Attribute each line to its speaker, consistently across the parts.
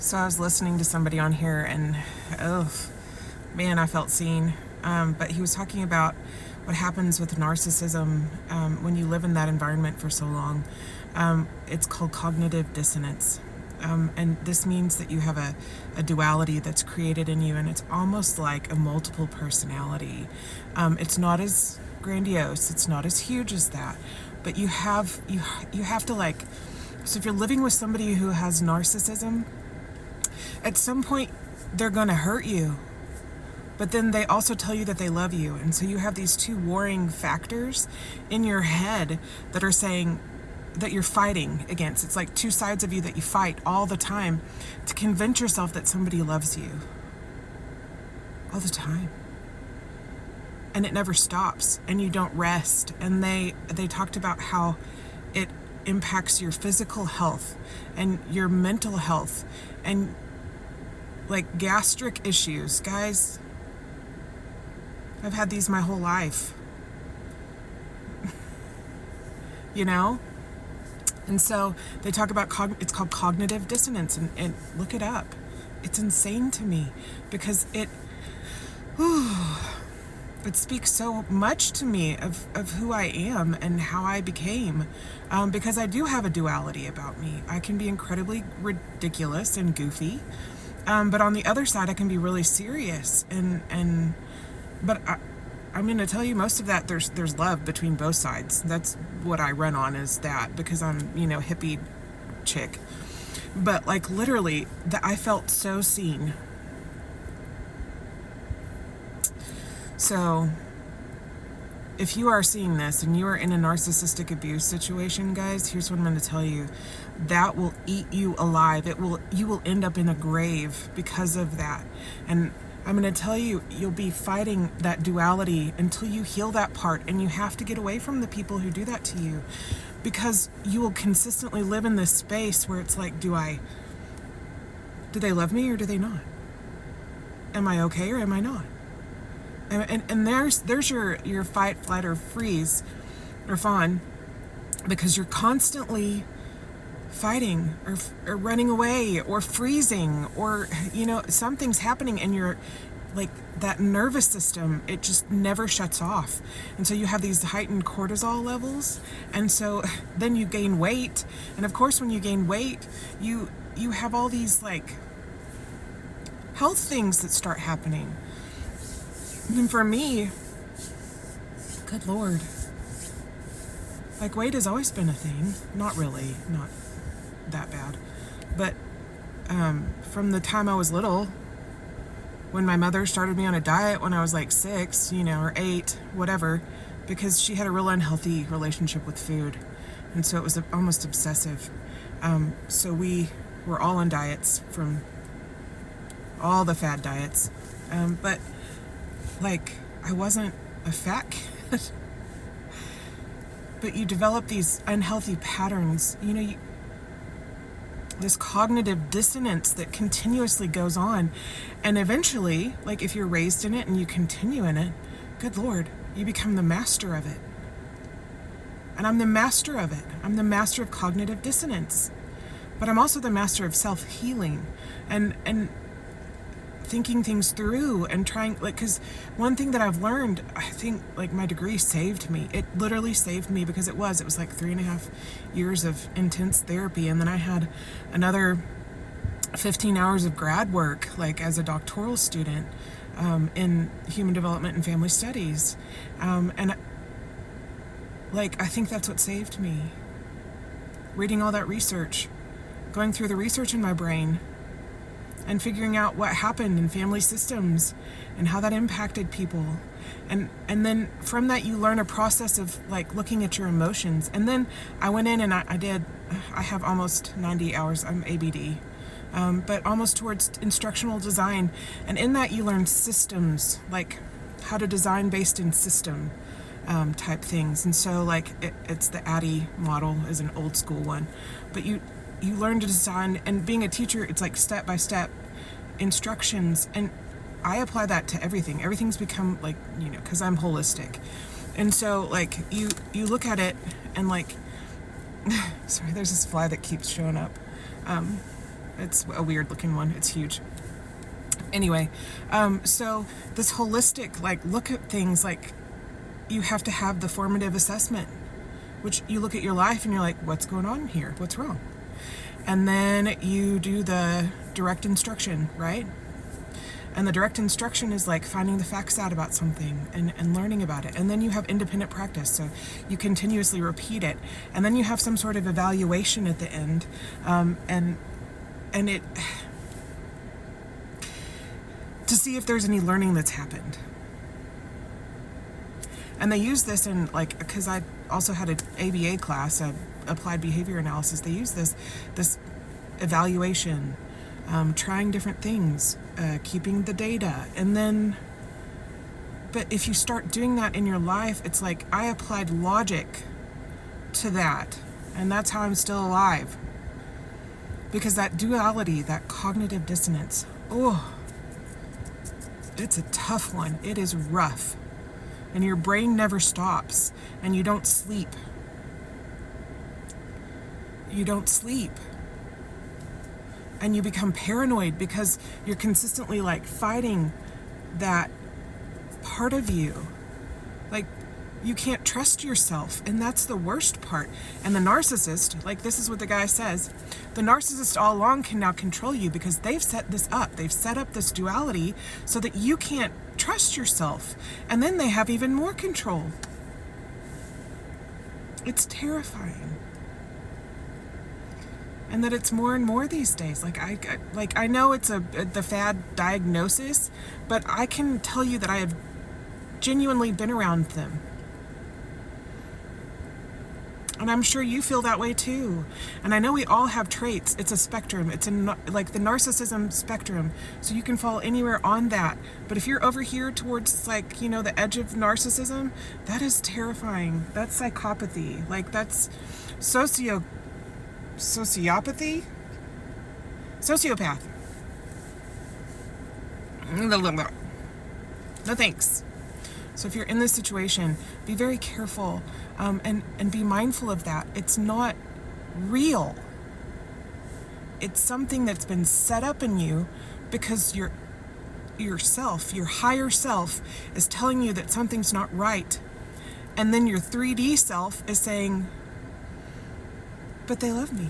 Speaker 1: So I was listening to somebody on here and, oh, man, I felt seen. But he was talking about what happens with narcissism when you live in that environment for so long. It's called cognitive dissonance. And this means that you have a duality that's created in you, and it's almost like a multiple personality. It's not as grandiose, it's not as huge as that, but you have to, like, so if you're living with somebody who has narcissism, at some point they're going to hurt you, but then they also tell you that they love you. And so you have these two warring factors in your head that are saying that you're fighting against. It's like two sides of you that you fight all the time to convince yourself that somebody loves you. All the time. And it never stops, and you don't rest. And they talked about how it impacts your physical health and your mental health and like gastric issues. Guys, I've had these my whole life. You know? And so they talk about it's called cognitive dissonance, and look it up. It's insane to me because it speaks so much to me of who I am and how I became, because I do have a duality about me. I can be incredibly ridiculous and goofy, but on the other side I can be really serious, but I'm going to tell you, most of that there's love between both sides. That's what I run on, is that, because I'm, hippie chick. But like literally, I felt so seen. So if you are seeing this and you are in a narcissistic abuse situation, guys, here's what I'm going to tell you. That will eat you alive. You will end up in a grave because of that. And I'm going to tell you, you'll be fighting that duality until you heal that part, and you have to get away from the people who do that to you, because you will consistently live in this space where it's like, do they love me or do they not? Am I okay or am I not? And there's your fight, flight, or freeze, or fawn, because you're constantly fighting or running away or freezing, or something's happening, and you're like, that nervous system, it just never shuts off. And so you have these heightened cortisol levels, and so then you gain weight, and of course when you gain weight, you have all these like health things that start happening. And for me, good Lord, like, weight has always been a thing. Not really, not that bad, but from the time I was little, when my mother started me on a diet when I was like 6, or 8, whatever, because she had a real unhealthy relationship with food, and so it was almost obsessive. So we were all on diets, from all the fad diets, but like, I wasn't a fat kid. But you develop these unhealthy patterns, this cognitive dissonance that continuously goes on. And eventually, like, if you're raised in it and you continue in it, good Lord, you become the master of it. And I'm the master of it. I'm the master of cognitive dissonance. But I'm also the master of self-healing and thinking things through and trying, like, because one thing that I've learned, I think, like, my degree saved me. It literally saved me, because it was like 3.5 years of intense therapy, and then I had another 15 hours of grad work, like, as a doctoral student in human development and family studies, and like, I think that's what saved me. Reading all that research, going through the research in my brain, and figuring out what happened in family systems and how that impacted people. And then from that, you learn a process of, like, looking at your emotions. And then I went in and I have almost 90 hours, I'm ABD, but almost towards instructional design. And in that, you learn systems, like how to design based in system type things. And so, like, it's the ADDIE model, is an old school one, but you learn to design, and being a teacher, it's like step-by-step instructions, and I apply that to everything. Everything's become, like, because I'm holistic. And so, like, you look at it and, like, sorry, there's this fly that keeps showing up. It's a weird looking one. It's huge. Anyway, so this holistic, like, look at things, like, you have to have the formative assessment, which you look at your life and you're like, what's going on here? What's wrong? And then you do the direct instruction, right? And the direct instruction is like finding the facts out about something and learning about it. And then you have independent practice. So you continuously repeat it. And then you have some sort of evaluation at the end. And it, to see if there's any learning that's happened. And they use this in, like, because I also had an ABA class, applied behavior analysis. They use this evaluation, trying different things, keeping the data. And then, but if you start doing that in your life, it's like I applied logic to that. And that's how I'm still alive. Because that duality, that cognitive dissonance, oh, it's a tough one. It is rough. And your brain never stops. And you don't sleep. You don't sleep. And you become paranoid because you're consistently, like, fighting that part of you. Like, you can't trust yourself, and that's the worst part. And the narcissist, like, this is what the guy says, the narcissist all along can now control you because they've set this up. They've set up this duality so that you can't trust yourself. And then they have even more control. It's terrifying. And that it's more and more these days. I know it's the fad diagnosis, but I can tell you that I have genuinely been around them. And I'm sure you feel that way too. And I know we all have traits. It's a spectrum. It's like the narcissism spectrum. So you can fall anywhere on that. But if you're over here towards, like, you know, the edge of narcissism, that is terrifying. That's psychopathy. Like, that's sociopathy? Sociopath. No thanks. So if you're in this situation, be very careful, and be mindful of that. It's not real. It's something that's been set up in you because yourself, your higher self, is telling you that something's not right. And then your 3D self is saying, but they love me.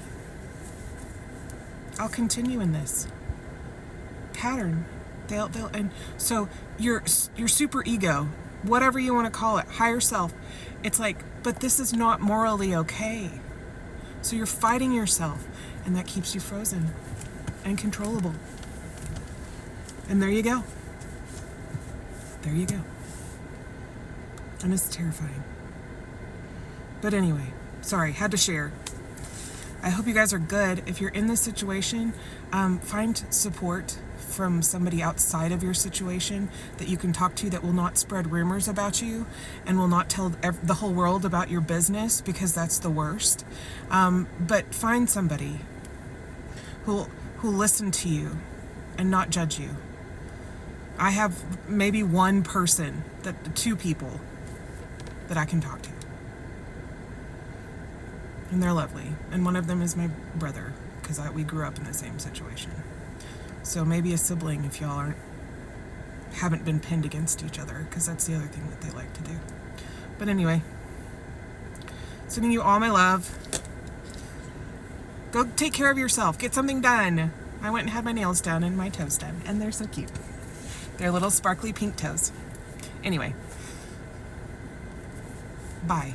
Speaker 1: I'll continue in this pattern. And so your super ego, whatever you want to call it, higher self, it's like, but this is not morally okay. So you're fighting yourself, and that keeps you frozen and controllable. And there you go. There you go. And it's terrifying. But anyway, sorry, had to share. I hope you guys are good. If you're in this situation, find support from somebody outside of your situation that you can talk to, that will not spread rumors about you and will not tell the whole world about your business, because that's the worst. But find somebody who'll listen to you and not judge you. I have maybe one person, two people that I can talk to. And they're lovely. And one of them is my brother, because we grew up in the same situation. So maybe a sibling if y'all haven't been pinned against each other, because that's the other thing that they like to do. But anyway, sending you all my love. Go take care of yourself. Get something done. I went and had my nails done and my toes done, and they're so cute. They're little sparkly pink toes. Anyway, bye.